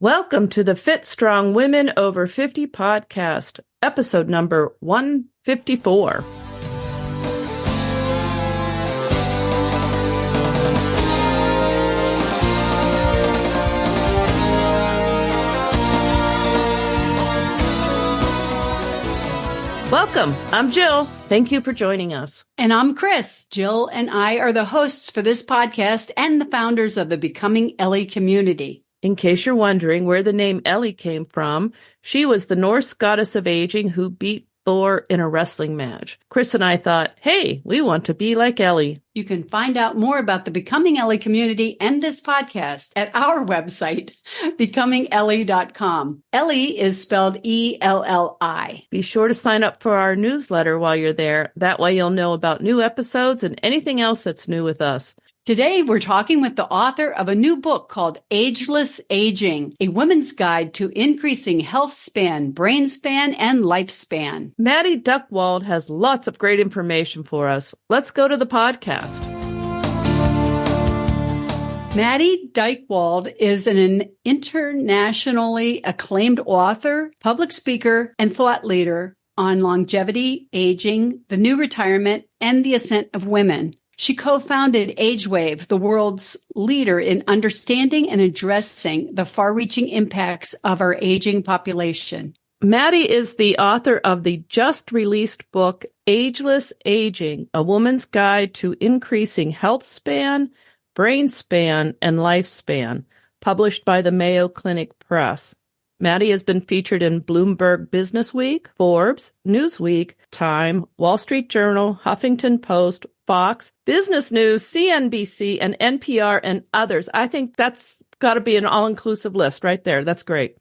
Welcome to the Fit Strong Women Over 50 podcast, episode number 154. Welcome. I'm Jill. Thank you for joining us. And I'm Chris. Jill and I are the hosts for this podcast and the founders of the Becoming Ellie community. In case you're wondering where the name Ellie came from, she was the Norse goddess of aging who beat Thor in a wrestling match. Chris and I thought, hey, we want to be like Ellie. You can find out more about the Becoming Ellie community and this podcast at our website, becomingellie.com. Ellie is spelled E-L-L-I. Be sure to sign up for our newsletter while you're there. That way you'll know about new episodes and anything else that's new with us. Today, we're talking with the author of a new book called Ageless Aging, a woman's guide to increasing health span, brain span, and lifespan. Maddy Dychtwald has lots of great information for us. Let's go to the podcast. Maddy Dychtwald is an internationally acclaimed author, public speaker, and thought leader on longevity, aging, the new retirement, and the ascent of women. She co-founded AgeWave, the world's leader in understanding and addressing the far-reaching impacts of our aging population. Maddy is the author of the just-released book, Ageless Aging, A Woman's Guide to Increasing Health Span, Brain Span, and Lifespan, published by the Mayo Clinic Press. Maddy has been featured in Bloomberg Businessweek, Forbes, Newsweek, Time, Wall Street Journal, Huffington Post, Fox, Business News, CNBC, and NPR, and others. I think that's got to be an all-inclusive list right there. That's great.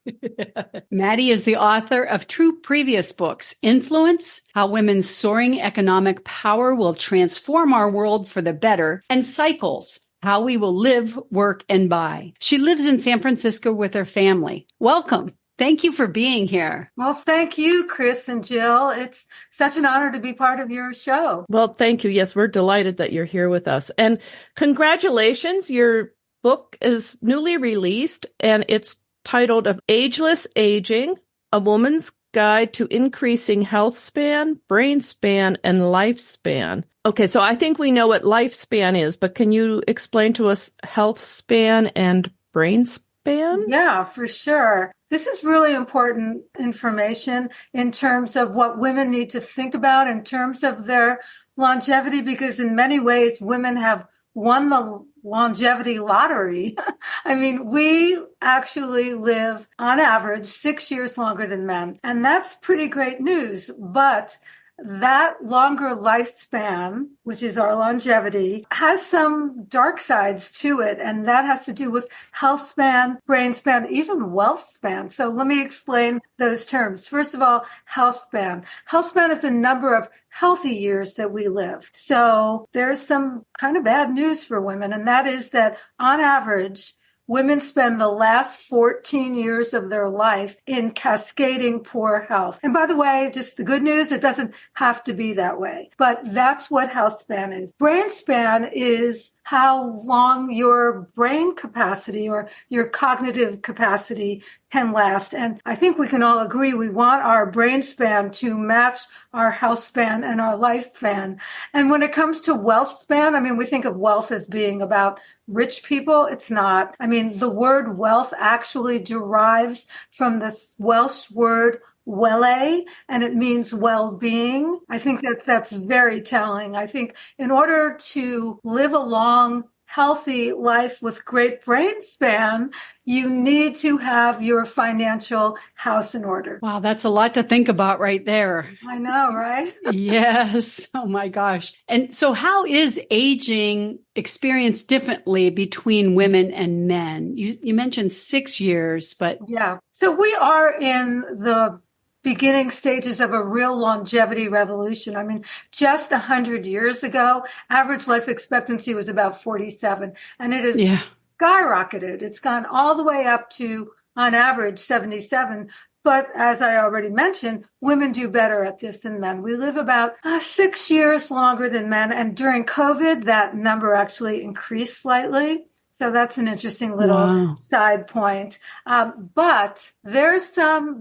Maddy is the author of two previous books, Influence, How Women's Soaring Economic Power Will Transform Our World for the Better, and Cycles, How We Will Live, Work, and Buy. She lives in San Francisco with her family. Welcome. Thank you for being here. Well, thank you, Chris and Jill. It's such an honor to be part of your show. Well, thank you. Yes, we're delighted that you're here with us. And congratulations. Your book is newly released, and it's titled of Ageless Aging, A Woman's Guide to Increasing Health Span, Brain Span, and Lifespan. Okay, so I think we know what lifespan is, but can you explain to us health span and brain span? Yeah, for sure. This is really important information in terms of what women need to think about in terms of their longevity, because in many ways, women have won the longevity lottery. I mean, we actually live on average 6 years longer than men, and that's pretty great news. But that longer lifespan, which is our longevity, has some dark sides to it, and that has to do with health span, brain span, even wealth span. So let me explain those terms. First of all, health span. Health span is the number of healthy years that we live. So there's some kind of bad news for women, and that is that on average, women spend the last 14 years of their life in cascading poor health. And by the way, just the good news, it doesn't have to be that way. But that's what health span is. Brain span is how long your brain capacity or your cognitive capacity can last. And I think we can all agree we want our brain span to match our health span and our lifespan. And when it comes to wealth span, I mean, we think of wealth as being about rich people. It's not. I mean, the word wealth actually derives from the Welsh word welle, and it means well-being. I think that's very telling. I think in order to live a long, healthy life with great brain span, you need to have your financial house in order. Wow, that's a lot to think about right there. I know, right? Yes. Oh my gosh. And so how is aging experienced differently between women and men? You mentioned 6 years, but... Yeah. So we are in the beginning stages of a real longevity revolution. I mean, just 100 years ago, average life expectancy was about 47, and it has skyrocketed. It's gone all the way up to, on average, 77. But as I already mentioned, women do better at this than men. We live about 6 years longer than men. And during COVID, that number actually increased slightly. So that's an interesting little side point. But there's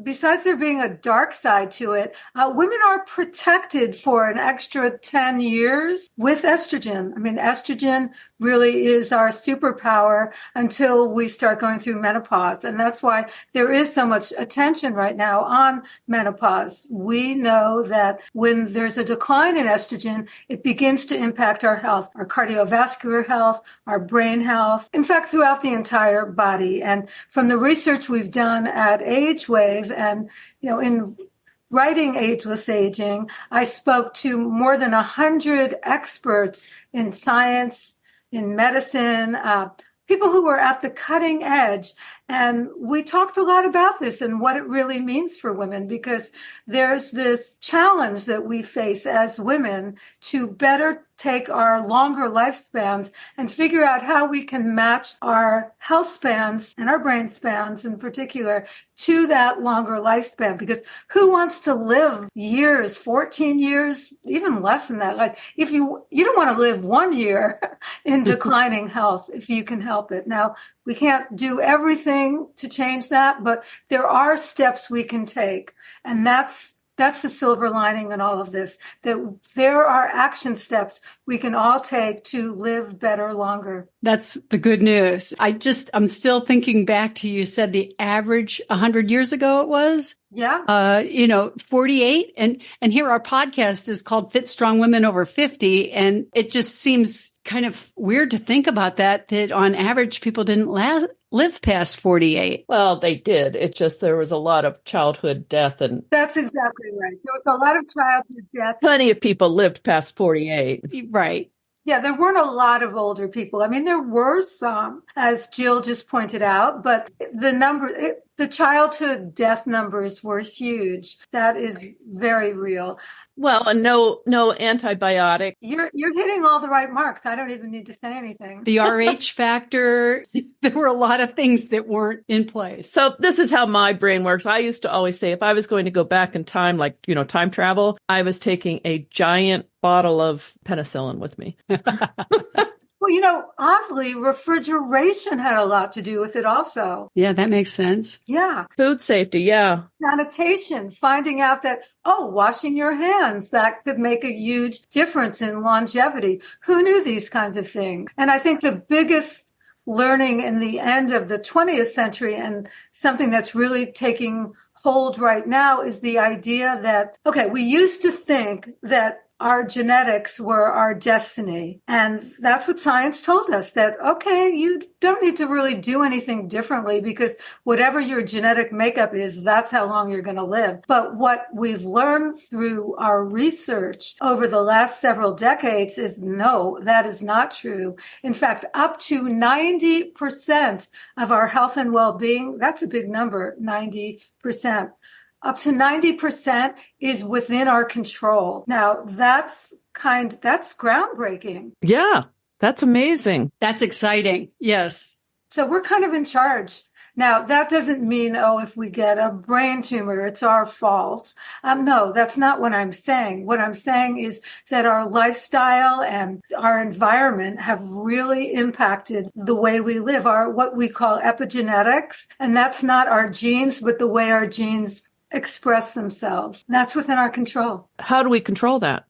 besides there being a dark side to it, women are protected for an extra 10 years with estrogen. I mean, estrogen really is our superpower until we start going through menopause. And that's why there is so much attention right now on menopause. We know that when there's a decline in estrogen, it begins to impact our health, our cardiovascular health, our brain health, in fact, throughout the entire body. And from the research we've done at AgeWave and, in writing Ageless Aging, I spoke to more than 100 experts in science, in medicine, people who were at the cutting edge. And we talked a lot about this and what it really means for women, because there's this challenge that we face as women to better take our longer lifespans and figure out how we can match our health spans and our brain spans in particular to that longer lifespan. Because who wants to live years, 14 years, even less than that? Like if you don't want to live 1 year in declining health if you can help it. Now, we can't do everything to change that, but there are steps we can take. And that's the silver lining in all of this, that there are action steps we can all take to live better longer. That's the good news. I'm still thinking back to, you said the average 100 years ago it was? Yeah. 48. And here our podcast is called Fit Strong Women Over 50. And it just seems kind of weird to think about that on average people didn't live past 48. Well, they did. It just, there was a lot of childhood death and... That's exactly right. There was a lot of childhood death. Plenty of people lived past 48. Right. Yeah, there weren't a lot of older people. I mean, there were some, as Jill just pointed out, but the childhood death numbers were huge. That is very real. Well, and no antibiotic. You're hitting all the right marks. I don't even need to say anything. The RH factor, there were a lot of things that weren't in place. So this is how my brain works. I used to always say if I was going to go back in time, like, time travel, I was taking a giant bottle of penicillin with me. Well, oddly, refrigeration had a lot to do with it also. Yeah, that makes sense. Yeah. Food safety, yeah. Sanitation, finding out that, washing your hands, that could make a huge difference in longevity. Who knew these kinds of things? And I think the biggest learning in the end of the 20th century and something that's really taking hold right now is the idea that, we used to think that our genetics were our destiny. And that's what science told us, that, you don't need to really do anything differently because whatever your genetic makeup is, that's how long you're going to live. But what we've learned through our research over the last several decades is no, that is not true. In fact, up to 90% of our health and well-being, that's a big number, 90%. Up to 90% is within our control. Now, that's groundbreaking. Yeah, that's amazing. That's exciting. Yes. So we're kind of in charge. Now, that doesn't mean, if we get a brain tumor, it's our fault. No, that's not what I'm saying. What I'm saying is that our lifestyle and our environment have really impacted the way we live, what we call epigenetics. And that's not our genes, but the way our genes express themselves. That's within our control. How do we control that?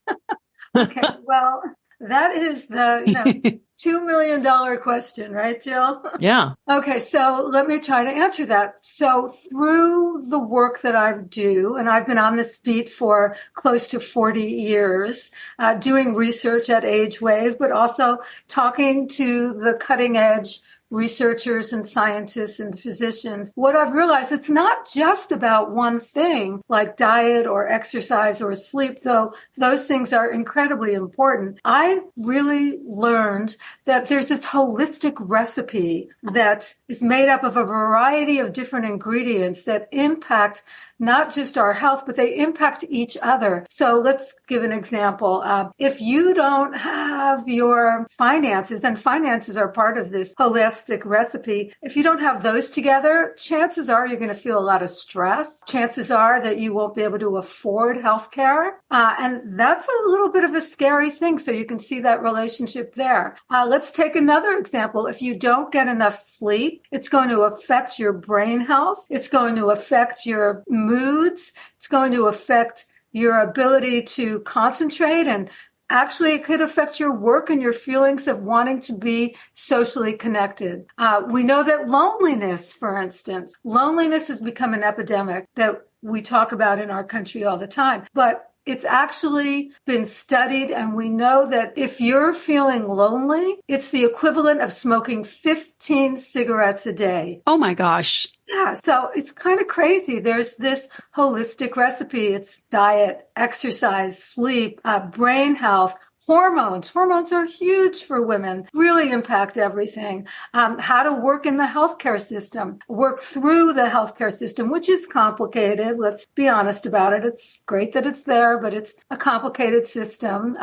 Okay, well, that is the $2 million question, right, Jill? Yeah. Okay, so let me try to answer that. So through the work that I do, and I've been on this beat for close to 40 years, doing research at AgeWave, but also talking to the cutting edge researchers and scientists and physicians, what I've realized, it's not just about one thing like diet or exercise or sleep, though those things are incredibly important. I really learned that there's this holistic recipe that is made up of a variety of different ingredients that impact not just our health, but they impact each other. So let's give an example. If you don't have your finances, and finances are part of this holistic recipe, if you don't have those together, chances are you're going to feel a lot of stress. Chances are that you won't be able to afford health care. And that's a little bit of a scary thing. So you can see that relationship there. Let's take another example. If you don't get enough sleep, it's going to affect your brain health. It's going to affect your moods. It's going to affect your ability to concentrate, and actually it could affect your work and your feelings of wanting to be socially connected. We know that loneliness, for instance, loneliness has become an epidemic that we talk about in our country all the time. But it's actually been studied, and we know that if you're feeling lonely, it's the equivalent of smoking 15 cigarettes a day. Oh my gosh. Yeah, so it's kind of crazy. There's this holistic recipe. It's diet, exercise, sleep, brain health, hormones. Hormones are huge for women, really impact everything. How to work in the healthcare system, work through the healthcare system, which is complicated. Let's be honest about it. It's great that it's there, but it's a complicated system.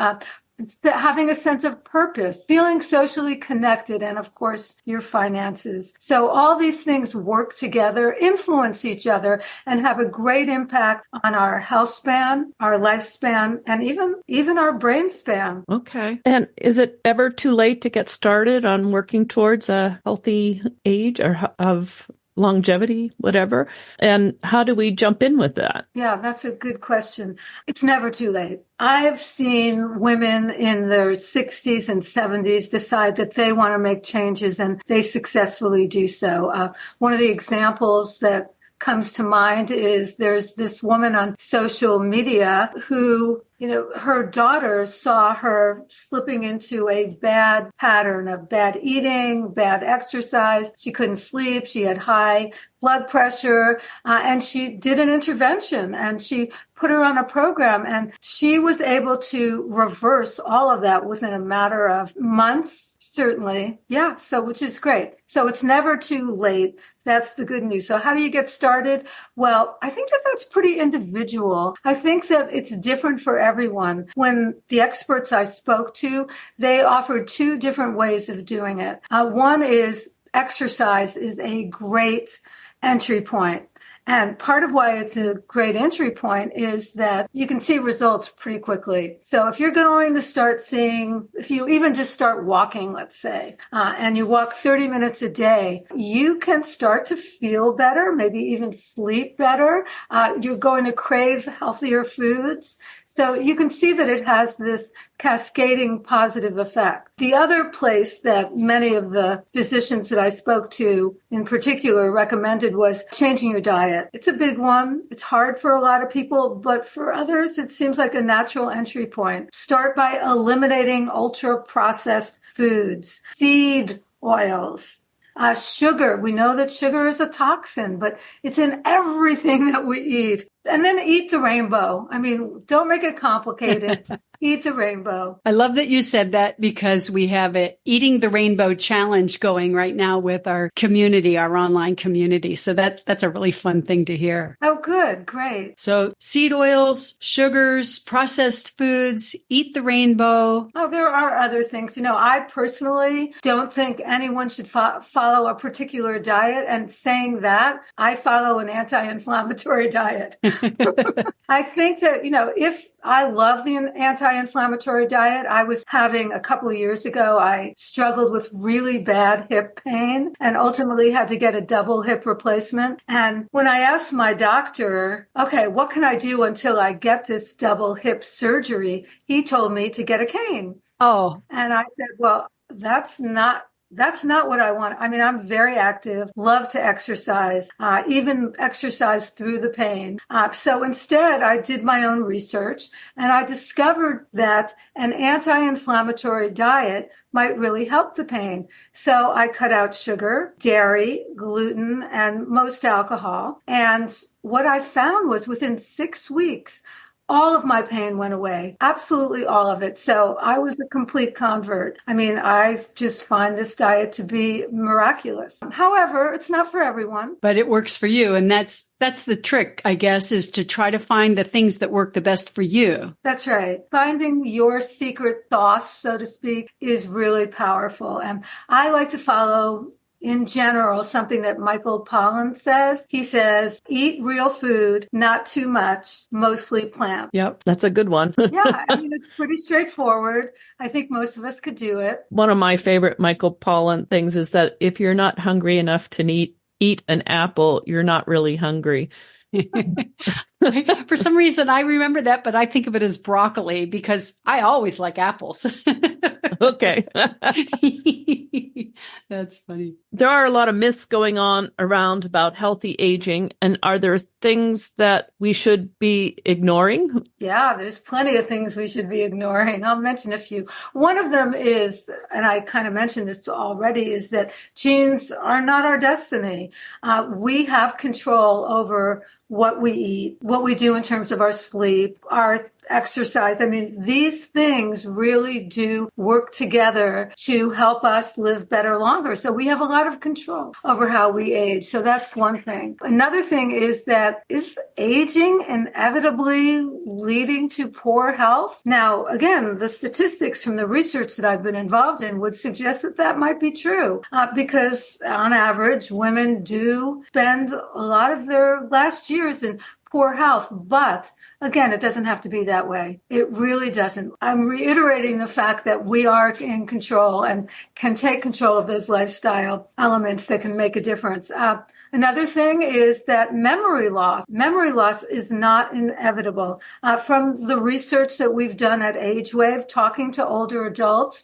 It's having a sense of purpose, feeling socially connected, and of course, your finances. So all these things work together, influence each other, and have a great impact on our health span, our lifespan, and even our brain span. Okay. And is it ever too late to get started on working towards a healthy age or of longevity, whatever? And how do we jump in with that? Yeah, that's a good question. It's never too late. I've seen women in their 60s and 70s decide that they want to make changes, and they successfully do so. One of the examples that comes to mind is there's this woman on social media who, her daughter saw her slipping into a bad pattern of bad eating, bad exercise. She couldn't sleep. She had high blood pressure, and she did an intervention, and she put her on a program, and she was able to reverse all of that within a matter of months. Certainly. Yeah. So, which is great. So it's never too late. That's the good news. So how do you get started? Well, I think that that's pretty individual. I think that it's different for everyone. When the experts I spoke to, they offered two different ways of doing it. One is exercise is a great entry point. And part of why it's a great entry point is that you can see results pretty quickly. So if you're going to start seeing, if you even just start walking, let's say, and you walk 30 minutes a day, you can start to feel better, maybe even sleep better. You're going to crave healthier foods. So you can see that it has this cascading positive effect. The other place that many of the physicians that I spoke to in particular recommended was changing your diet. It's a big one. It's hard for a lot of people, but for others, it seems like a natural entry point. Start by eliminating ultra-processed foods, seed oils, sugar. We know that sugar is a toxin, but it's in everything that we eat. And then eat the rainbow. I mean, don't make it complicated. Eat the rainbow. I love that you said that, because we have a Eating the Rainbow challenge going right now with our community, our online community. So that's a really fun thing to hear. Oh, good. Great. So seed oils, sugars, processed foods, eat the rainbow. Oh, there are other things. I personally don't think anyone should follow a particular diet. And saying that, I follow an anti-inflammatory diet. I think that, if I love the anti-inflammatory diet, I was having a couple of years ago, I struggled with really bad hip pain and ultimately had to get a double hip replacement. And when I asked my doctor, okay, what can I do until I get this double hip surgery? He told me to get a cane. Oh. And I said, well, that's not what I want. I mean, I'm very active, love to exercise, even exercise through the pain. So instead, I did my own research, and I discovered that an anti-inflammatory diet might really help the pain. So I cut out sugar, dairy, gluten, and most alcohol. And what I found was within 6 weeks, all of my pain went away. Absolutely all of it. So I was a complete convert. I mean, I just find this diet to be miraculous. However, it's not for everyone. But it works for you. And that's the trick, I guess, is to try to find the things that work the best for you. That's right. Finding your secret sauce, so to speak, is really powerful. And I like to follow, in general, something that Michael Pollan says. He says, eat real food, not too much, mostly plant. Yep, that's a good one. Yeah, I mean, it's pretty straightforward. I think most of us could do it. One of my favorite Michael Pollan things is that if you're not hungry enough to eat an apple, you're not really hungry. For some reason, I remember that, but I think of it as broccoli because I always like apples. Okay. That's funny. There are a lot of myths going on around about healthy aging. And are there things that we should be ignoring? Yeah, there's plenty of things we should be ignoring. I'll mention a few. One of them is, and I kind of mentioned this already, is that genes are not our destiny. We have control over what we eat, what we do in terms of our sleep, our exercise. I mean, these things really do work together to help us live better longer. So we have a lot of control over how we age. So that's one thing. Another thing is that is aging inevitably leading to poor health? Now, again, the statistics from the research that I've been involved in would suggest that that might be true because on average, women do spend a lot of their last years in poor health, but again, it doesn't have to be that way. It really doesn't. I'm reiterating the fact that we are in control and can take control of those lifestyle elements that can make a difference. Another thing is that memory loss is not inevitable. From the research that we've done at AgeWave, talking to older adults,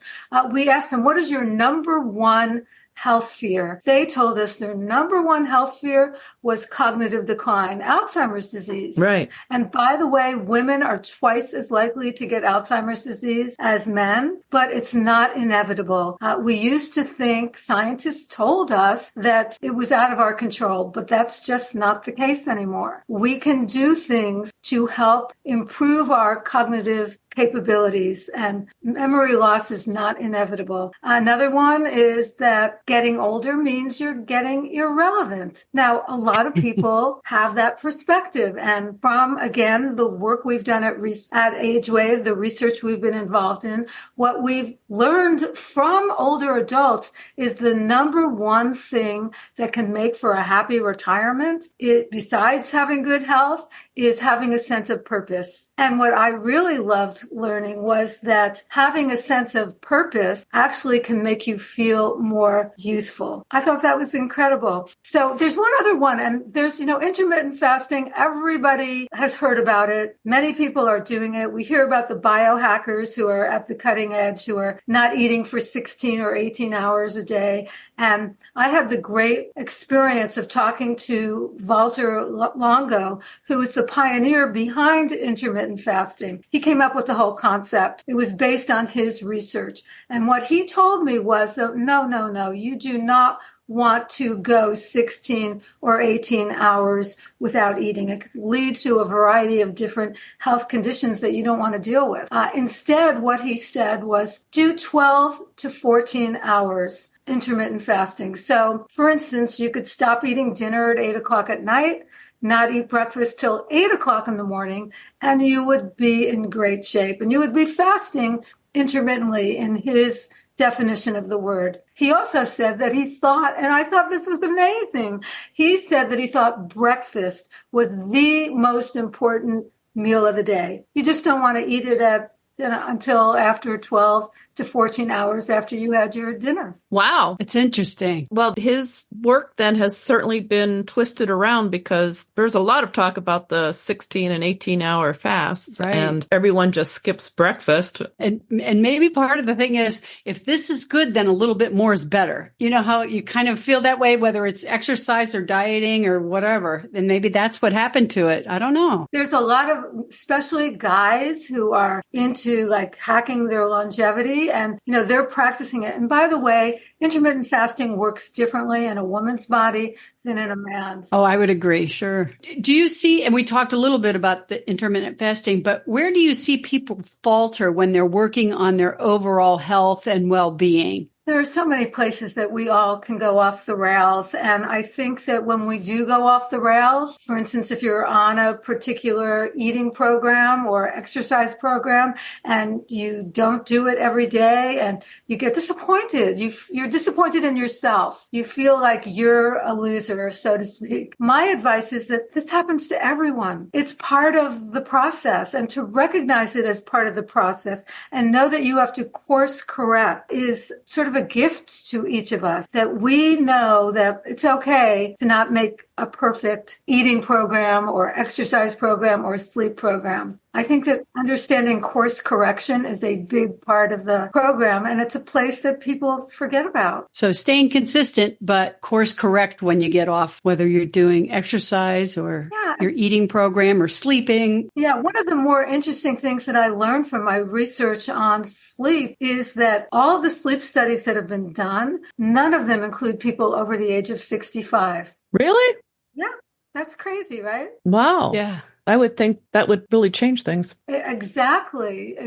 we asked them, what is your number one health fear? They told us their number one health fear was cognitive decline, Alzheimer's disease. Right. And by the way, women are twice as likely to get Alzheimer's disease as men, but it's not inevitable. We used to think, scientists told us that it was out of our control, but that's just not the case anymore. We can do things to help improve our cognitive capabilities, and memory loss is not inevitable. Another one is that getting older means you're getting irrelevant. Now, a lot of people have that perspective, and from, again, the work we've done at AgeWave, the research we've been involved in, what we've learned from older adults is the number one thing that can make for a happy retirement, besides having good health, is having a sense of purpose. And what I really loved learning was that having a sense of purpose actually can make you feel more youthful. I thought that was incredible. So there's one other one, and there's, intermittent fasting. Everybody has heard about it. Many people are doing it. We hear about the biohackers who are at the cutting edge, who are not eating for 16 or 18 hours a day. And I had the great experience of talking to Walter Longo, who is the pioneer behind intermittent fasting. He came up with the whole concept. It was based on his research. And what he told me was, no, you do not want to go 16 or 18 hours without eating. It could lead to a variety of different health conditions that you don't want to deal with. Instead, what he said was do 12 to 14 hours intermittent fasting. So, for instance, you could stop eating dinner at 8 o'clock at night, not eat breakfast till 8 o'clock in the morning, and you would be in great shape. And you would be fasting intermittently in his definition of the word. He also said that he thought, and I thought this was amazing, he said that he thought breakfast was the most important meal of the day. You just don't want to eat it until after 12 to 14 hours after you had your dinner. Wow. It's interesting. Well, his work then has certainly been twisted around because there's a lot of talk about the 16 and 18-hour fasts, right, and everyone just skips breakfast. And maybe part of the thing is, if this is good, then a little bit more is better. You know how you kind of feel that way, whether it's exercise or dieting or whatever, and maybe that's what happened to it. I don't know. There's a lot of, especially guys who are into like hacking their longevity. longevity, and, they're practicing it. And by the way, intermittent fasting works differently in a woman's body than in a man's. Oh, I would agree. Sure. Do you see, and we talked a little bit about the intermittent fasting, but where do you see people falter when they're working on their overall health and well-being? There are so many places that we all can go off the rails. And I think that when we do go off the rails, for instance, if you're on a particular eating program or exercise program and you don't do it every day and you get disappointed, you're disappointed in yourself. You feel like you're a loser, so to speak. My advice is that this happens to everyone. It's part of the process, and to recognize it as part of the process and know that you have to course correct is sort of a gift to each of us, that we know that it's okay to not make a perfect eating program or exercise program or sleep program. I think that understanding course correction is a big part of the program, and it's a place that people forget about. So staying consistent, but course correct when you get off, whether you're doing exercise or your eating program or sleeping. Yeah, one of the more interesting things that I learned from my research on sleep is that all the sleep studies that have been done, none of them include people over the age of 65. Really? Yeah, that's crazy, right? Wow. Yeah. I would think that would really change things. Exactly.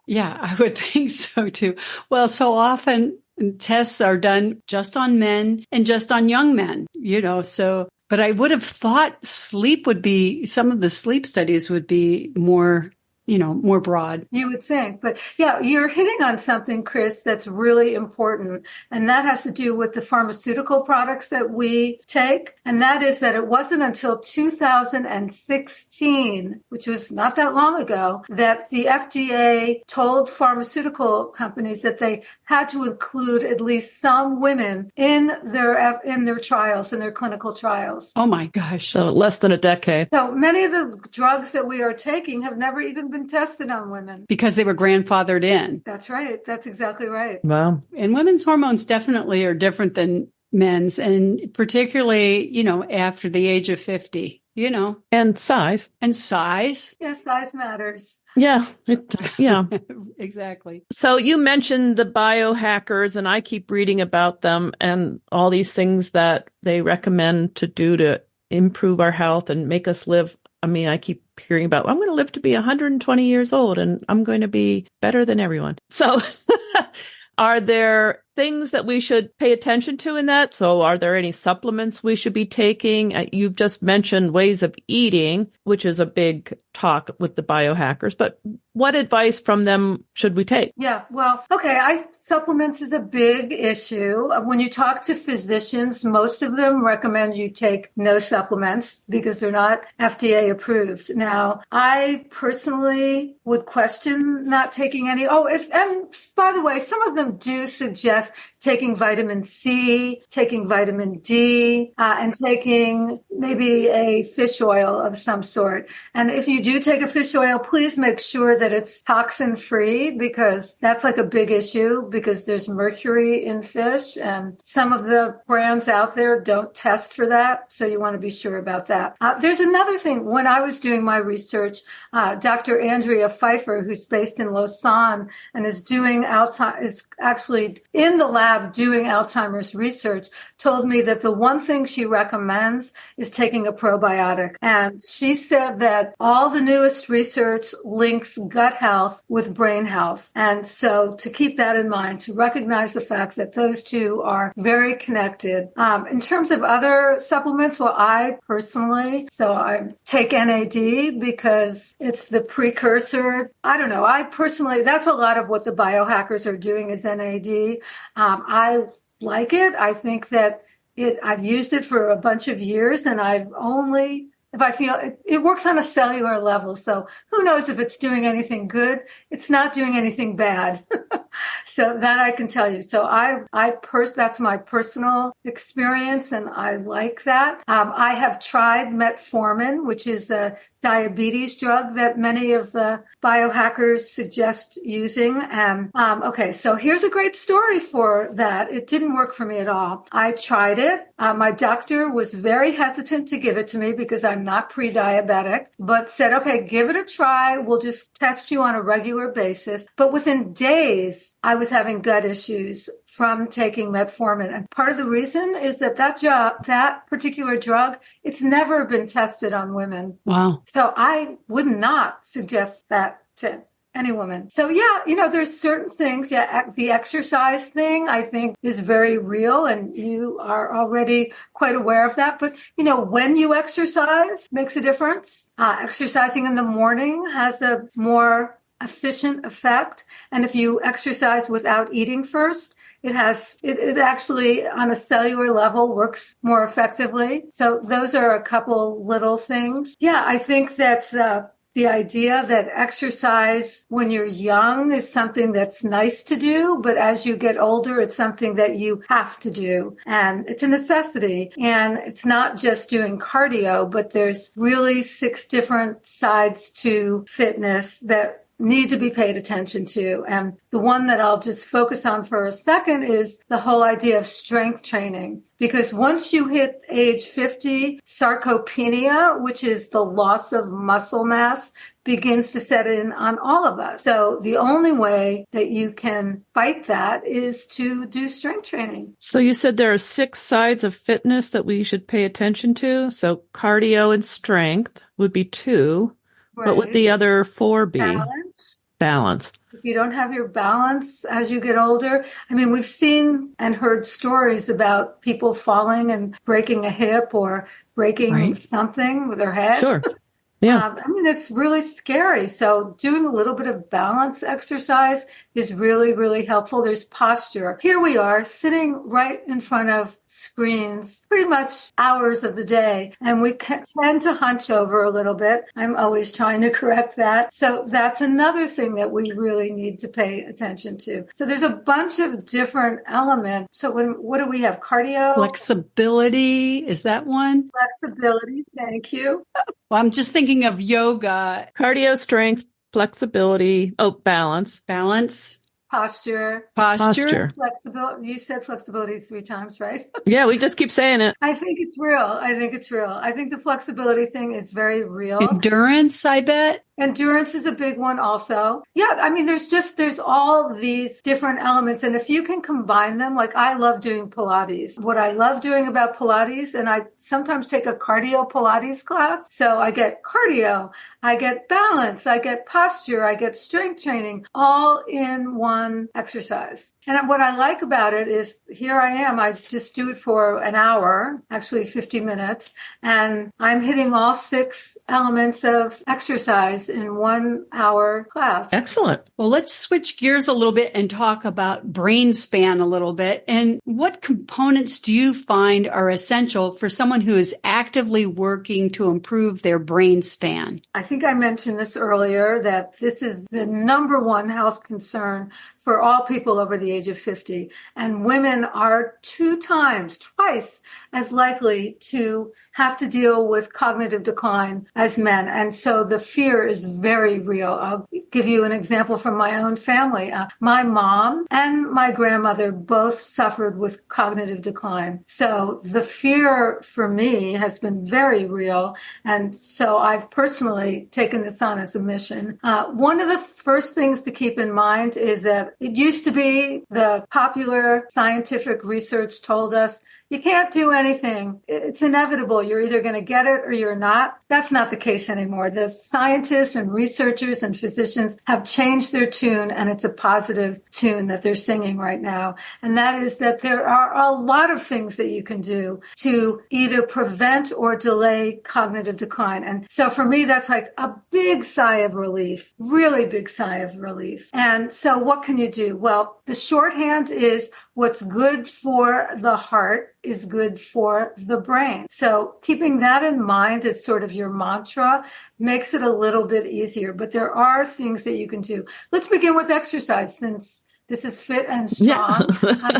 Yeah, I would think so too. Well, so often tests are done just on men and just on young men, but I would have thought sleep would be, some of the sleep studies would be more broad. You would think. But yeah, you're hitting on something, Chris, that's really important. And that has to do with the pharmaceutical products that we take. And that is that it wasn't until 2016, which was not that long ago, that the FDA told pharmaceutical companies that they had to include at least some women in their trials, in their clinical trials. Oh my gosh. So less than a decade. So many of the drugs that we are taking have never even been tested on women. Because they were grandfathered in. That's right. That's exactly right. Wow. And women's hormones definitely are different than men's, and particularly, after the age of 50, And size. And size. Yes, size matters. Yeah. Yeah. Exactly. So you mentioned the biohackers, and I keep reading about them and all these things that they recommend to do to improve our health and make us live. I mean, I keep hearing about, I'm going to live to be 120 years old and I'm going to be better than everyone. So are there things that we should pay attention to in that? So are there any supplements we should be taking? You've just mentioned ways of eating, which is a big talk with the biohackers, but what advice from them should we take? Yeah, well, okay, supplements is a big issue. When you talk to physicians, most of them recommend you take no supplements because they're not FDA approved. Now, I personally would question not taking any. And by the way, some of them do suggest taking vitamin C, taking vitamin D, and taking maybe a fish oil of some sort. And if you do take a fish oil, please make sure that it's toxin free, because that's like a big issue, because there's mercury in fish and some of the brands out there don't test for that. So you want to be sure about that. There's another thing. When I was doing my research, Dr. Andrea Pfeiffer, who's based in Lausanne and is actually in the lab doing Alzheimer's research, told me that the one thing she recommends is taking a probiotic. And she said that all the newest research links gut health with brain health. And so to keep that in mind, to recognize the fact that those two are very connected. In terms of other supplements, well, I take NAD because it's the precursor. I don't know. That's a lot of what the biohackers are doing is NAD. I like it. I think that I've used it for a bunch of years, and if I feel it works on a cellular level. So who knows if it's doing anything good? It's not doing anything bad. So that I can tell you. So that's my personal experience, and I like that. I have tried metformin, which is a diabetes drug that many of the biohackers suggest using. And okay, so here's a great story for that. It didn't work for me at all. I tried it. My doctor was very hesitant to give it to me because I'm not pre-diabetic, but said, okay, give it a try. We'll just test you on a regular basis. But within days, I was having gut issues from taking metformin. And part of the reason is that that particular drug, it's never been tested on women. Wow. So I would not suggest that to any woman. So yeah, there's certain things. Yeah, the exercise thing I think is very real, and you are already quite aware of that. But when you exercise makes a difference. Exercising in the morning has a more efficient effect, and if you exercise without eating first, it actually on a cellular level works more effectively. So those are a couple little things. Yeah, I think that's the idea that exercise when you're young is something that's nice to do, but as you get older, it's something that you have to do. And it's a necessity. And it's not just doing cardio, but there's really 6 different sides to fitness that need to be paid attention to. And the one that I'll just focus on for a second is the whole idea of strength training. Because once you hit age 50, sarcopenia, which is the loss of muscle mass, begins to set in on all of us. So the only way that you can fight that is to do strength training. So you said there are 6 sides of fitness that we should pay attention to. So cardio and strength would be 2. Right. What would the other 4 be? Balance. If you don't have your balance as you get older, I mean, we've seen and heard stories about people falling and breaking a hip or breaking something with their head. Sure. Yeah. I mean, it's really scary. So doing a little bit of balance exercise is really, really helpful. There's posture. Here we are sitting right in front of screens pretty much hours of the day, and we tend to hunch over a little bit. I'm always trying to correct that. So that's another thing that we really need to pay attention to. So there's a bunch of different elements. So what do we have? Cardio? Flexibility. Is that one? Flexibility. Thank you. Well, I'm just thinking of yoga. Cardio, strength, flexibility. Oh, balance. Balance. Posture. Flexibility. You said flexibility 3 times, right? Yeah, we just keep saying it. I think it's real. I think the flexibility thing is very real. Endurance, I bet. Endurance is a big one also. Yeah, I mean, there's all these different elements. And if you can combine them, like I love doing Pilates. What I love doing about Pilates, and I sometimes take a cardio Pilates class. So I get cardio, I get balance, I get posture, I get strength training, all in one exercise. And what I like about it is here I am. I just do it for an hour, actually 50 minutes, and I'm hitting all 6 elements of exercise in 1 hour class. Excellent. Well, let's switch gears a little bit and talk about Brainspan a little bit. And what components do you find are essential for someone who is actively working to improve their brain span? I think I mentioned this earlier, that this is the number 1 health concern for all people over the age of 50. And women are twice as likely to have to deal with cognitive decline as men. And so the fear is very real. I'll give you an example from my own family. My mom and my grandmother both suffered with cognitive decline. So the fear for me has been very real. And so I've personally taken this on as a mission. One of the first things to keep in mind is that it used to be the popular scientific research told us you can't do anything. It's inevitable. You're either going to get it or you're not. That's not the case anymore. The scientists and researchers and physicians have changed their tune, and it's a positive tune that they're singing right now. And that is that there are a lot of things that you can do to either prevent or delay cognitive decline. And so for me, that's like a big sigh of relief, really big sigh of relief. And so what can you do? Well, the shorthand is what's good for the heart is good for the brain. So keeping that in mind as sort of your mantra makes it a little bit easier. But there are things that you can do. Let's begin with exercise, since This is fit and strong.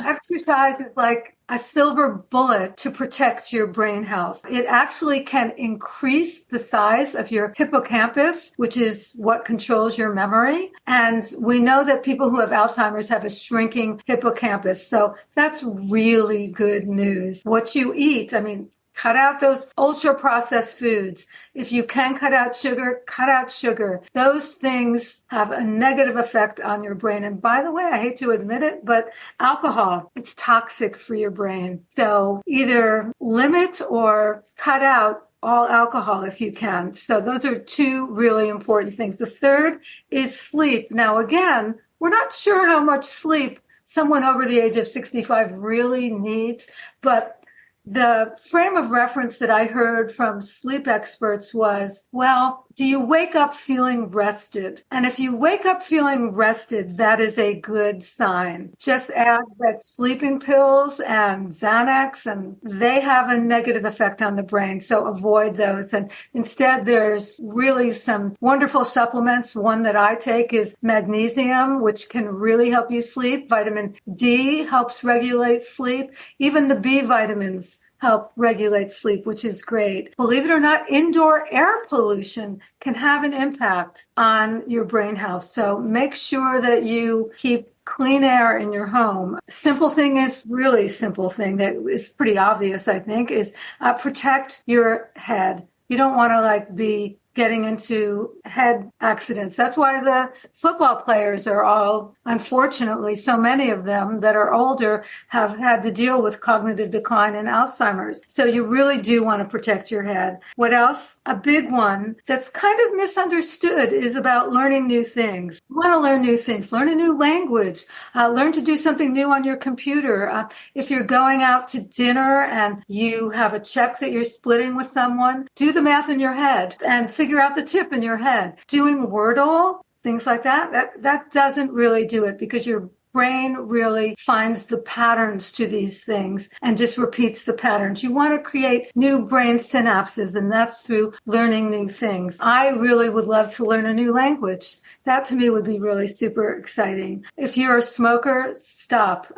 Exercise is like a silver bullet to protect your brain health. It actually can increase the size of your hippocampus, which is what controls your memory. And we know that people who have Alzheimer's have a shrinking hippocampus. So that's really good news. What you eat, I mean, cut out those ultra-processed foods. If you can cut out sugar, cut out sugar. Those things have a negative effect on your brain. And by the way, I hate to admit it, but alcohol, it's toxic for your brain. So either limit or cut out all alcohol if you can. So those are two really important things. The third is sleep. Now, again, we're not sure how much sleep someone over the age of 65 really needs, but the frame of reference that I heard from sleep experts was, well, do you wake up feeling rested? And if you wake up feeling rested, that is a good sign. Just add that sleeping pills and Xanax, and they have a negative effect on the brain. So avoid those. And instead, there's really some wonderful supplements. One that I take is magnesium, which can really help you sleep. Vitamin D helps regulate sleep. Even the B vitamins help regulate sleep, which is great. Believe it or not, indoor air pollution can have an impact on your brain health. So make sure that you keep clean air in your home. Simple thing is really simple thing that is pretty obvious, I think, is protect your head. You don't want to be getting into head accidents. That's why the football players are all, unfortunately, so many of them that are older have had to deal with cognitive decline and Alzheimer's. So you really do want to protect your head. What else? A big one that's kind of misunderstood is about learning new things. You want to learn new things. Learn a new language. Learn to do something new on your computer. If you're going out to dinner and you have a check that you're splitting with someone, do the math in your head and figure out the tip in your head. Doing Wordle, things like that doesn't really do it because your brain really finds the patterns to these things and just repeats the patterns. You want to create new brain synapses, and that's through learning new things. I really would love to learn a new language. That to me would be really super exciting. If you're a smoker, stop.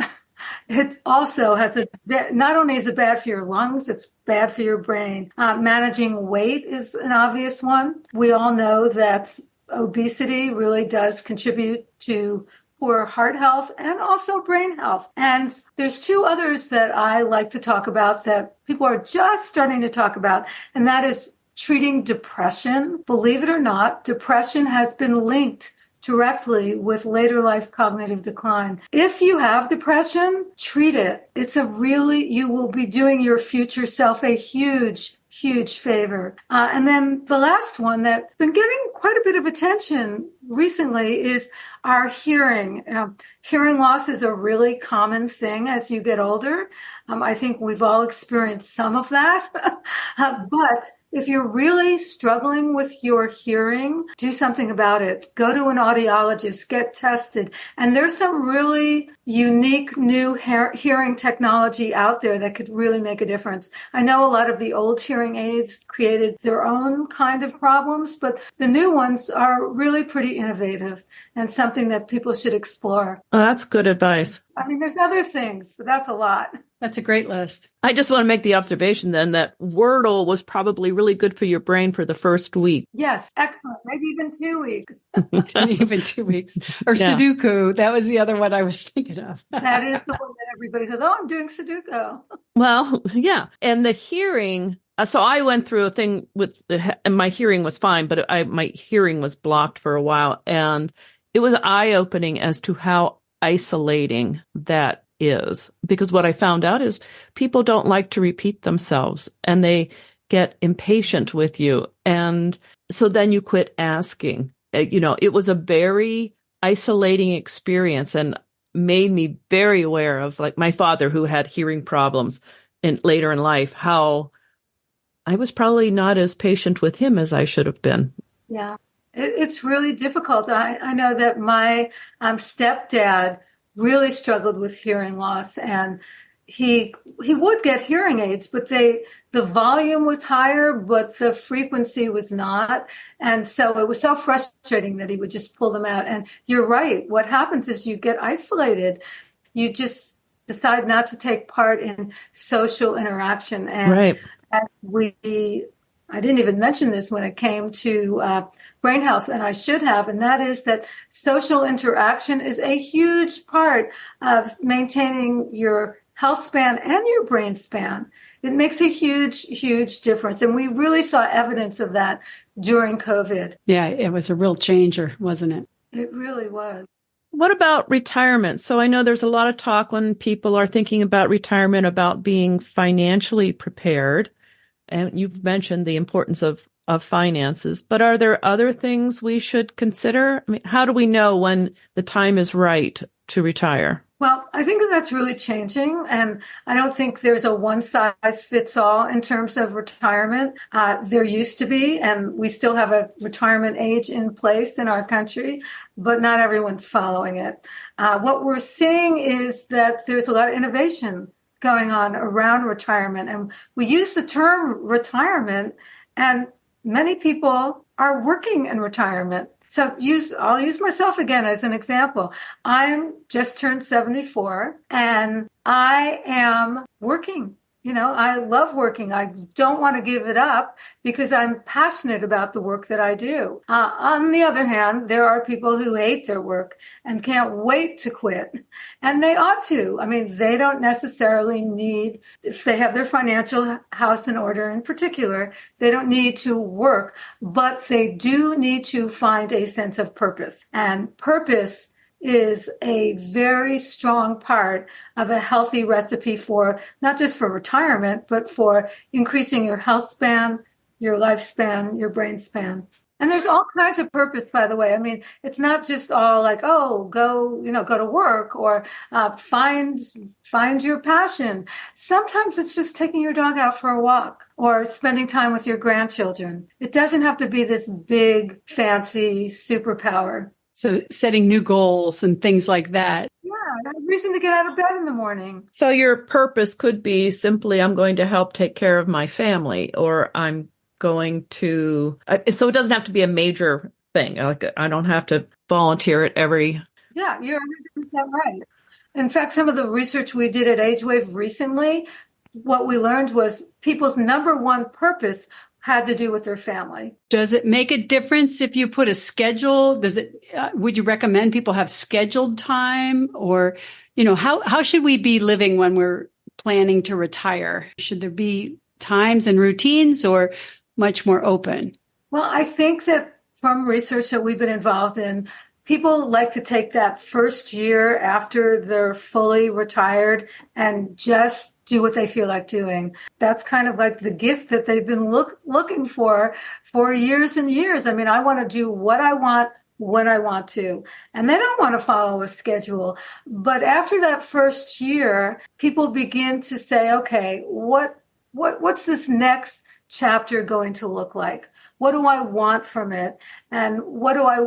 It also has not only is it bad for your lungs, it's bad for your brain. Managing weight is an obvious one. We all know that obesity really does contribute to poor heart health and also brain health. And there's two others that I like to talk about that people are just starting to talk about, and that is treating depression. Believe it or not, depression has been linked directly with later life cognitive decline. If you have depression, treat it. You will be doing your future self a huge favor. And then the last one that's been getting quite a bit of attention recently is our hearing. Hearing loss is a really common thing as you get older. I think we've all experienced some of that. But if you're really struggling with your hearing, do something about it. Go to an audiologist, get tested. And there's some really unique new hearing technology out there that could really make a difference. I know a lot of the old hearing aids created their own kind of problems, but the new ones are really pretty innovative and something that people should explore. Oh, that's good advice. I mean, there's other things, but that's a lot. That's a great list. I just want to make the observation then that Wordle was probably really good for your brain for the first week. Yes, excellent. Maybe even 2 weeks. Even 2 weeks. Or Yeah. Sudoku. That was the other one I was thinking of. That is the one that everybody says, oh, I'm doing Sudoku. Well, yeah. And the hearing, so I went through a thing and my hearing was fine, but my hearing was blocked for a while. And it was eye-opening as to how isolating that is, because what I found out is people don't like to repeat themselves and they get impatient with you. And so then you quit asking. It was a very isolating experience and made me very aware of my father who had hearing problems later in life, how I was probably not as patient with him as I should have been. Yeah, it's really difficult. I know that my stepdad really struggled with hearing loss, and he would get hearing aids, but the volume was higher, but the frequency was not. And so it was so frustrating that he would just pull them out. And you're right. What happens is you get isolated. You just decide not to take part in social interaction. And right. as I didn't even mention this when it came to brain health, and I should have, and that is that social interaction is a huge part of maintaining your health span and your brain span. It makes a huge, huge difference. And we really saw evidence of that during COVID. Yeah, it was a real changer, wasn't it? It really was. What about retirement? So I know there's a lot of talk when people are thinking about retirement about being financially prepared. And you've mentioned the importance of finances, but are there other things we should consider? I mean, how do we know when the time is right to retire? Well, I think that's really changing, and I don't think there's a one-size-fits-all in terms of retirement. There used to be, and we still have a retirement age in place in our country, but not everyone's following it. What we're seeing is that there's a lot of innovation going on around retirement, and we use the term retirement, and many people are working in retirement. So I'll use myself again as an example. I'm just turned 74 and I am working. You know, I love working. I don't want to give it up because I'm passionate about the work that I do. On the other hand, there are people who hate their work and can't wait to quit. And they ought to. I mean, they don't necessarily need, if they have their financial house in order in particular, they don't need to work, but they do need to find a sense of purpose. And purpose is a very strong part of a healthy recipe for not just for retirement, but for increasing your health span, your lifespan, your brain span. And there's all kinds of purpose, by the way. I mean, it's not just all like, oh, go to work or find your passion. Sometimes it's just taking your dog out for a walk or spending time with your grandchildren. It doesn't have to be this big, fancy superpower. So setting new goals and things like that. Yeah, a reason to get out of bed in the morning. So your purpose could be simply, I'm going to help take care of my family, or I'm going to, so it doesn't have to be a major thing. Like I don't have to volunteer at every. Yeah, you're 100% right. In fact, some of the research we did at AgeWave recently, what we learned was people's number one purpose had to do with their family. Does it make a difference if you put a schedule? Would you recommend people have scheduled time, or, how should we be living when we're planning to retire? Should there be times and routines or much more open? Well, I think that from research that we've been involved in, people like to take that first year after they're fully retired and just do what they feel like doing. That's kind of like the gift that they've been looking for years and years. I mean, I want to do what I want when I want to, and they don't want to follow a schedule. But after that first year, people begin to say, okay, what's this next chapter going to look like? What do I want from it? And what do I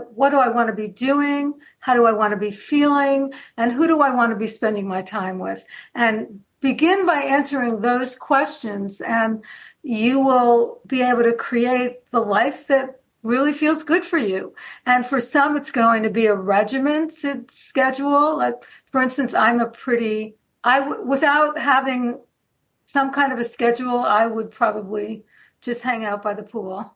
want to be doing? How do I want to be feeling? And who do I want to be spending my time with? And begin by answering those questions, and you will be able to create the life that really feels good for you. And for some, it's going to be a regimented schedule. Like, for instance, without having some kind of a schedule, I would probably just hang out by the pool.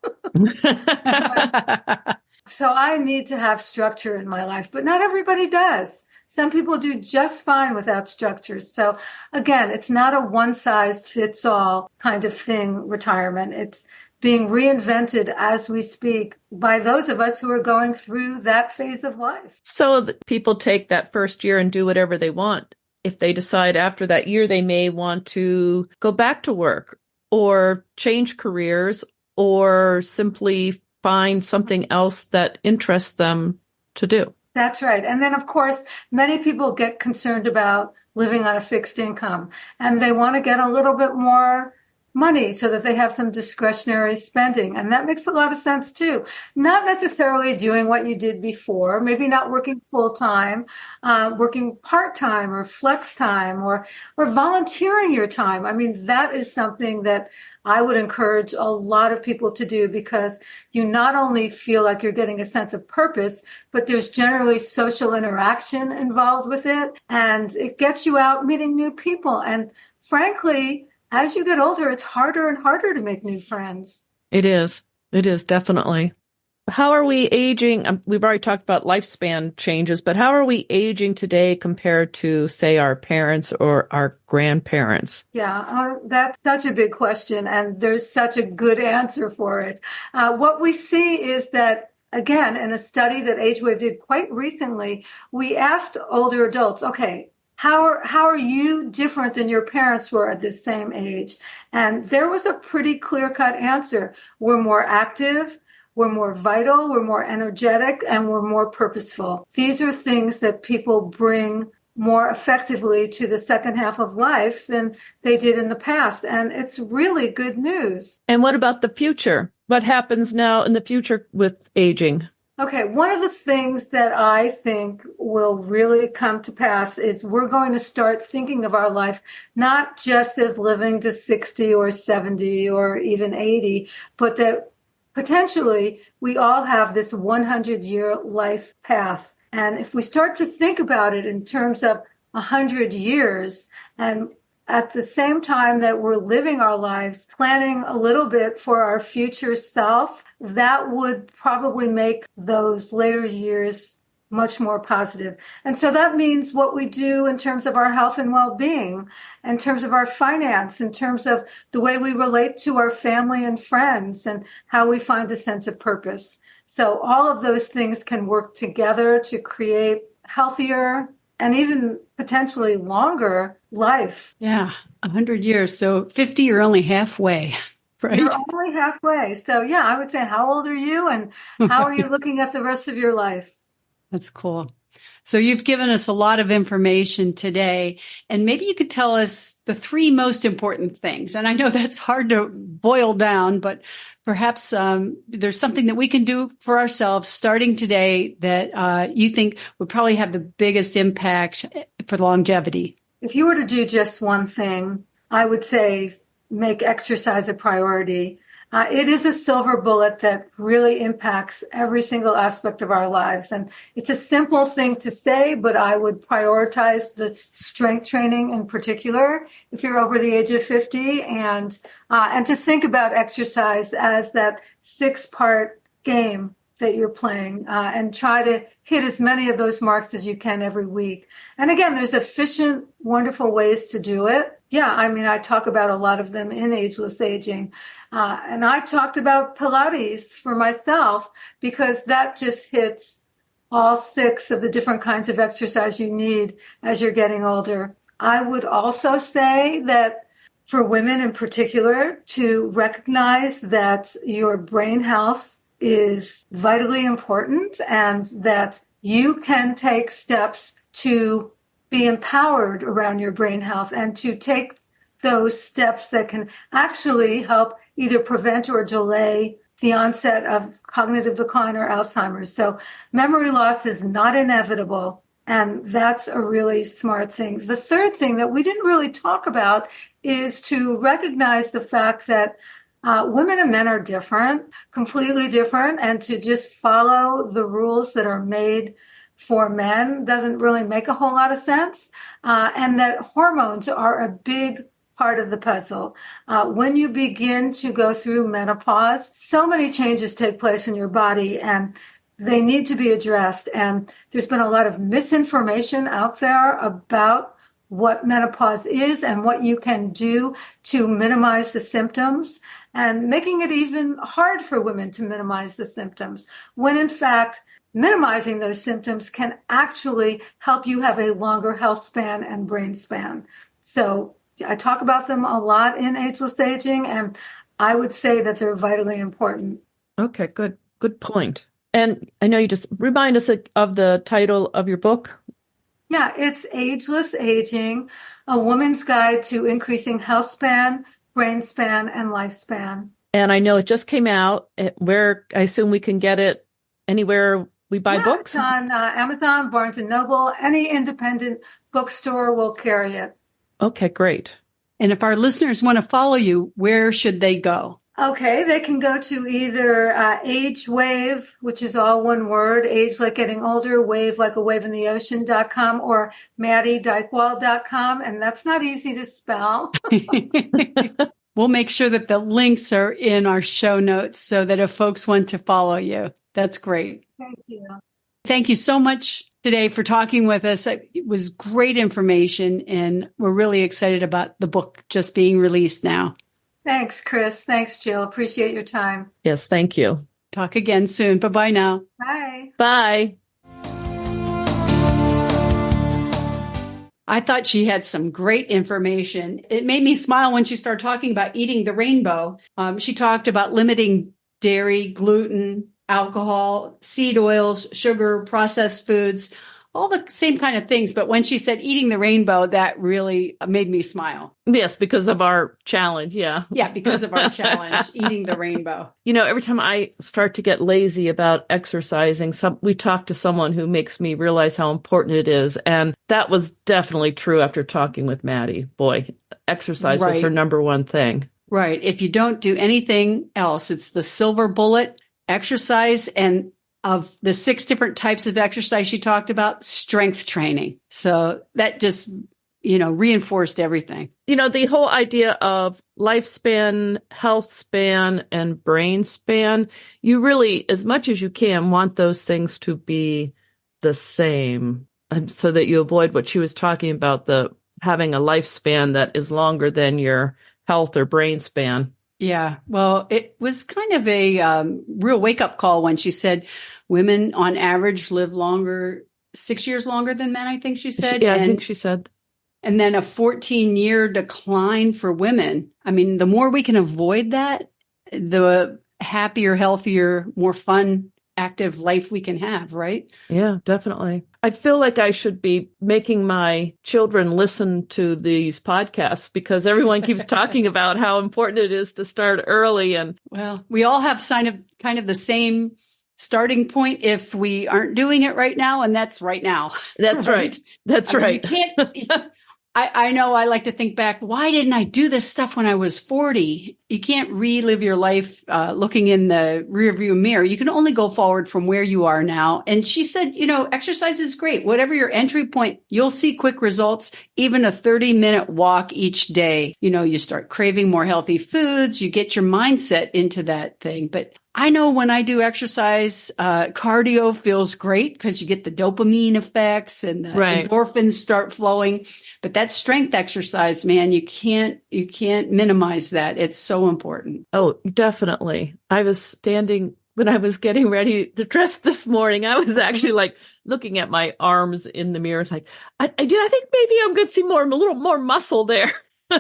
So I need to have structure in my life, but not everybody does. Some people do just fine without structures. So again, it's not a one-size-fits-all kind of thing, retirement. It's being reinvented as we speak by those of us who are going through that phase of life. So people take that first year and do whatever they want. If they decide after that year, they may want to go back to work or change careers or simply find something else that interests them to do. That's right. And then, of course, many people get concerned about living on a fixed income, and they want to get a little bit more money so that they have some discretionary spending. And that makes a lot of sense too. Not necessarily doing what you did before, maybe not working full time, working part time or flex time or volunteering your time. I mean, that is something that I would encourage a lot of people to do because you not only feel like you're getting a sense of purpose, but there's generally social interaction involved with it. And it gets you out meeting new people. And frankly, as you get older, it's harder and harder to make new friends. It is. It is, definitely. How are we aging? We've already talked about lifespan changes, but how are we aging today compared to, say, our parents or our grandparents? Yeah, that's such a big question, and there's such a good answer for it. What we see is that, again, in a study that AgeWave did quite recently, we asked older adults, okay, how are you different than your parents were at this same age? And there was a pretty clear-cut answer. We're more active, we're more vital, we're more energetic, and we're more purposeful. These are things that people bring more effectively to the second half of life than they did in the past. And it's really good news. And what about the future? What happens now in the future with aging? Okay, one of the things that I think will really come to pass is we're going to start thinking of our life not just as living to 60 or 70 or even 80, but that potentially we all have this 100-year life path. And if we start to think about it in terms of 100 years, and at the same time that we're living our lives, planning a little bit for our future self, that would probably make those later years much more positive. And so that means what we do in terms of our health and well-being, in terms of our finance, in terms of the way we relate to our family and friends, and how we find a sense of purpose. So all of those things can work together to create healthier and even potentially longer life. Yeah, 100 years. So 50, you're only halfway, right? You're only halfway. So yeah, I would say, how old are you and how are you looking at the rest of your life? That's cool. So you've given us a lot of information today, and maybe you could tell us the three most important things. And I know that's hard to boil down, but perhaps there's something that we can do for ourselves starting today that you think would probably have the biggest impact for longevity. If you were to do just one thing, I would say make exercise a priority. It is a silver bullet that really impacts every single aspect of our lives. And it's a simple thing to say, but I would prioritize the strength training in particular if you're over the age of 50, and to think about exercise as that 6-part game that you're playing, and try to hit as many of those marks as you can every week. And again, there's efficient, wonderful ways to do it. Yeah, I mean, I talk about a lot of them in Ageless Aging. And I talked about Pilates for myself because that just hits all 6 of the different kinds of exercise you need as you're getting older. I would also say that for women in particular, to recognize that your brain health is vitally important and that you can take steps to be empowered around your brain health and to take those steps that can actually help either prevent or delay the onset of cognitive decline or Alzheimer's. So memory loss is not inevitable, and that's a really smart thing. The third thing that we didn't really talk about is to recognize the fact that women and men are different, completely different, and to just follow the rules that are made for men doesn't really make a whole lot of sense, and that hormones are a big part of the puzzle. When you begin to go through menopause, so many changes take place in your body, and they need to be addressed. And there's been a lot of misinformation out there about what menopause is and what you can do to minimize the symptoms, and making it even hard for women to minimize the symptoms, when in fact, minimizing those symptoms can actually help you have a longer health span and brain span. So I talk about them a lot in Ageless Aging, and I would say that they're vitally important. Okay, good. Good point. And I know you just remind us of the title of your book. Yeah, it's Ageless Aging, A Woman's Guide to Increasing Health Span, Brainspan, and Lifespan. And I know it just came out. Where I assume we can get it anywhere we buy books? It's on Amazon, Barnes & Noble. Any independent bookstore will carry it. Okay, great. And if our listeners want to follow you, where should they go? Okay, they can go to either Age Wave, which is all one word, age like getting older, wave like a wave in the ocean.com, or Dychtwald.com, and that's not easy to spell. We'll make sure that the links are in our show notes so that if folks want to follow you. That's great. Thank you. Thank you so much today for talking with us. It was great information, and we're really excited about the book just being released now. Thanks, Chris. Thanks, Jill. Appreciate your time. Yes, thank you. Talk again soon. Bye-bye now. Bye. Bye. I thought she had some great information. It made me smile when she started talking about eating the rainbow. She talked about limiting dairy, gluten, alcohol, seed oils, sugar, processed foods, all the same kind of things. But when she said eating the rainbow, that really made me smile. Yes, because of our challenge. Yeah. Yeah, because of our challenge, eating the rainbow. You know, every time I start to get lazy about exercising, we talk to someone who makes me realize how important it is. And that was definitely true after talking with Maddy. Boy, exercise was her number one thing. Right. If you don't do anything else, it's the silver bullet, exercise. And of the 6 different types of exercise she talked about, strength training. So that just, reinforced everything. The whole idea of lifespan, healthspan, and brainspan, you really, as much as you can, want those things to be the same so that you avoid what she was talking about, having a lifespan that is longer than your health or brain span. Yeah, well, it was kind of a real wake-up call when she said women on average live longer, 6 years longer than men, I think she said. Yeah, I think she said. And then a 14-year decline for women. I mean, the more we can avoid that, the happier, healthier, more fun, active life we can have, right? Yeah, definitely. I feel like I should be making my children listen to these podcasts because everyone keeps talking about how important it is to start early. And well, we all have kind of the same starting point if we aren't doing it right now, and that's right now. That's right. That's right. You can't. I know I like to think back, why didn't I do this stuff when I was 40? You can't relive your life looking in the rearview mirror. You can only go forward from where you are now. And she said, exercise is great. Whatever your entry point, you'll see quick results. Even a 30-minute walk each day. You start craving more healthy foods. You get your mindset into that thing. But I know when I do exercise, cardio feels great because you get the dopamine effects and the endorphins start flowing. But that strength exercise, man, you can't minimize that. It's so important. Oh, definitely. I was standing when I was getting ready to dress this morning. I was actually looking at my arms in the mirror. It's like, I think maybe I'm going to see a little more muscle there.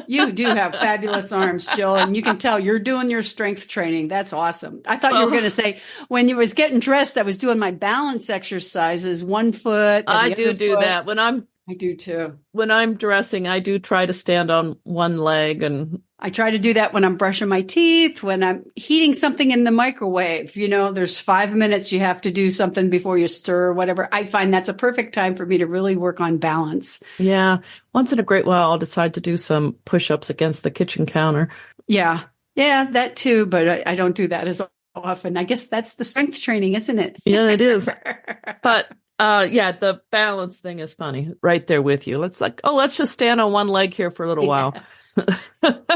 You do have fabulous arms, Jill, and you can tell you're doing your strength training. That's awesome. I thought you were going to say, when you was getting dressed, I was doing my balance exercises, 1 foot. I do that I do too. When I'm dressing, I do try to stand on one leg, and I try to do that when I'm brushing my teeth, when I'm heating something in the microwave. There's 5 minutes you have to do something before you stir or whatever. I find that's a perfect time for me to really work on balance. Yeah. Once in a great while, I'll decide to do some push-ups against the kitchen counter. Yeah. Yeah, that too. But I don't do that as often. I guess that's the strength training, isn't it? Yeah, it is. But the balance thing is funny. Right there with you. Let's just stand on one leg here for a little while.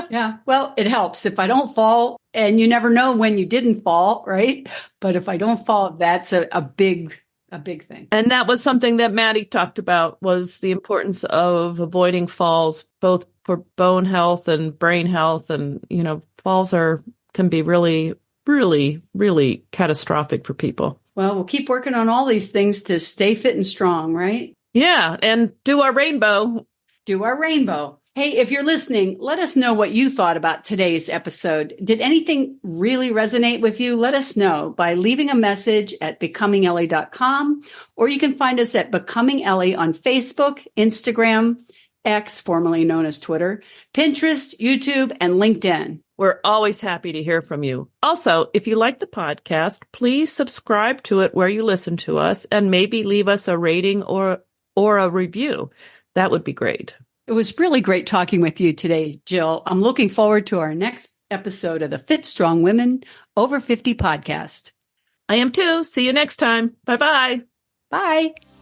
Yeah. Well, it helps if I don't fall, and you never know when you didn't fall, right? But if I don't fall, that's a big thing. And that was something that Maddy talked about, was the importance of avoiding falls, both for bone health and brain health. And, falls can be really, really, really catastrophic for people. Well, we'll keep working on all these things to stay fit and strong, right? Yeah. And do our rainbow. Hey, if you're listening, let us know what you thought about today's episode. Did anything really resonate with you? Let us know by leaving a message at becomingellie.com, or you can find us at Becoming Ellie on Facebook, Instagram, X, formerly known as Twitter, Pinterest, YouTube, and LinkedIn. We're always happy to hear from you. Also, if you like the podcast, please subscribe to it where you listen to us and maybe leave us a rating or a review. That would be great. It was really great talking with you today, Jill. I'm looking forward to our next episode of the Fit Strong Women Over 50 podcast. I am too. See you next time. Bye-bye. Bye.